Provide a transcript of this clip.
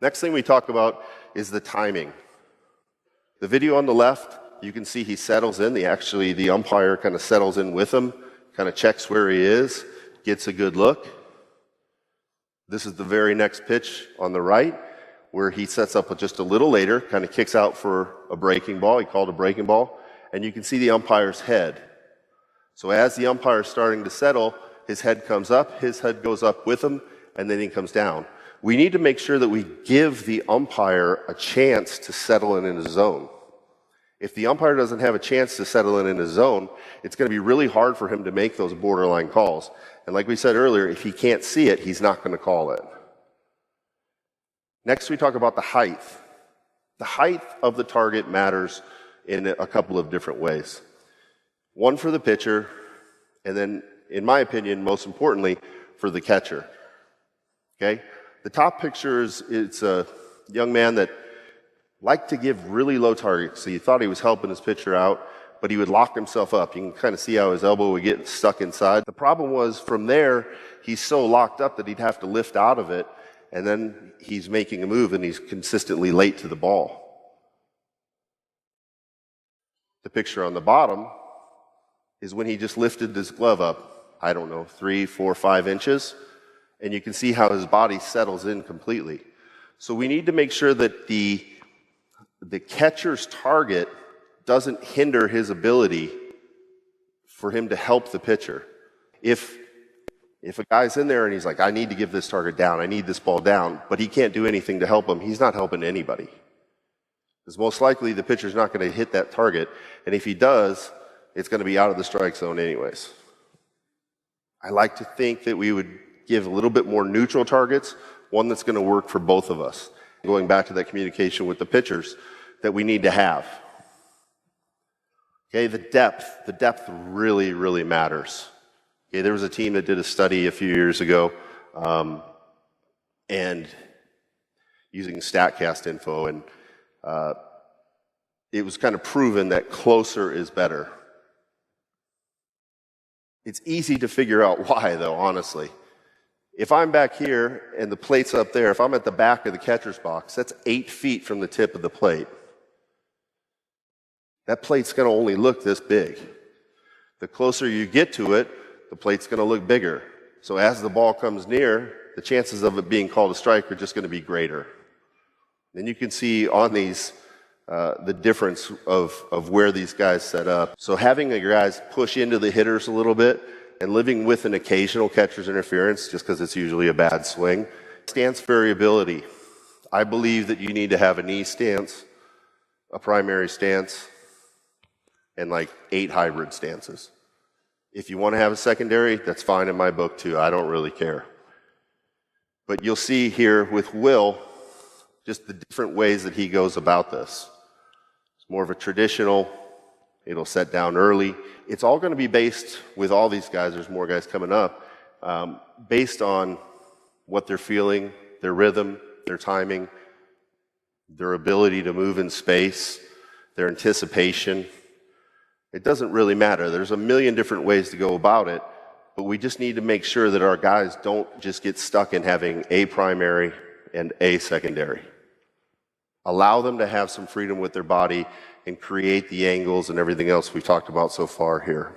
Next thing we talk about is the timing. The video on the left, you can see he settles in. The umpire kind of settles in with him, kind of checks where he is, gets a good look. This is the very next pitch on the right, where he sets up just a little later, kind of kicks out for a breaking ball. He called a breaking ball. And you can see the umpire's head. So as the umpire is starting to settle, his head comes up, his head goes up with him, and then he comes down. We need to make sure that we give the umpire a chance to settle in his zone. If the umpire doesn't have a chance to settle in his zone, it's going to be really hard for him to make those borderline calls. And like we said earlier, if he can't see it, he's not going to call it. Next, we talk about the height. The height of the target matters in a couple of different ways. One for the pitcher, and then, in my opinion, most importantly, for the catcher. Okay? The top picture it's a young man that liked to give really low targets. So he thought he was helping his pitcher out, but he would lock himself up. You can kind of see how his elbow would get stuck inside. The problem was, from there, he's so locked up that he'd have to lift out of it, and then he's making a move and he's consistently late to the ball. The picture on the bottom is when he just lifted his glove up, I don't know, 3, 4, 5 inches, and you can see how his body settles in completely. So we need to make sure that the catcher's target doesn't hinder his ability for him to help the pitcher. If a guy's in there and he's like, I need to give this target down, I need this ball down, but he can't do anything to help him, he's not helping anybody. Because most likely the pitcher's not going to hit that target, and if he does, it's going to be out of the strike zone anyways. I like to think that we would give a little bit more neutral targets, one that's going to work for both of us. Going back to that communication with the pitchers that we need to have. Okay, the depth really, really matters. Okay, there was a team that did a study a few years ago, and using StatCast info, and it was kind of proven that closer is better. It's easy to figure out why, though, honestly. If I'm back here and the plate's up there, if I'm at the back of the catcher's box, that's 8 feet from the tip of the plate. That plate's going to only look this big. The closer you get to it, the plate's going to look bigger. So as the ball comes near, the chances of it being called a strike are just going to be greater. Then you can see on these the difference of where these guys set up. So having the guys push into the hitters a little bit and living with an occasional catcher's interference, just because it's usually a bad swing. Stance variability. I believe that you need to have a knee stance, a primary stance, and like 8 hybrid stances. If you want to have a secondary, that's fine in my book too. I don't really care. But you'll see here with Will, just the different ways that he goes about this. It's more of a traditional, it'll set down early. It's all going to be based, with all these guys, there's more guys coming up, based on what they're feeling, their rhythm, their timing, their ability to move in space, their anticipation. It doesn't really matter. There's a million different ways to go about it, but we just need to make sure that our guys don't just get stuck in having a primary and a secondary. Allow them to have some freedom with their body and create the angles and everything else we've talked about so far here.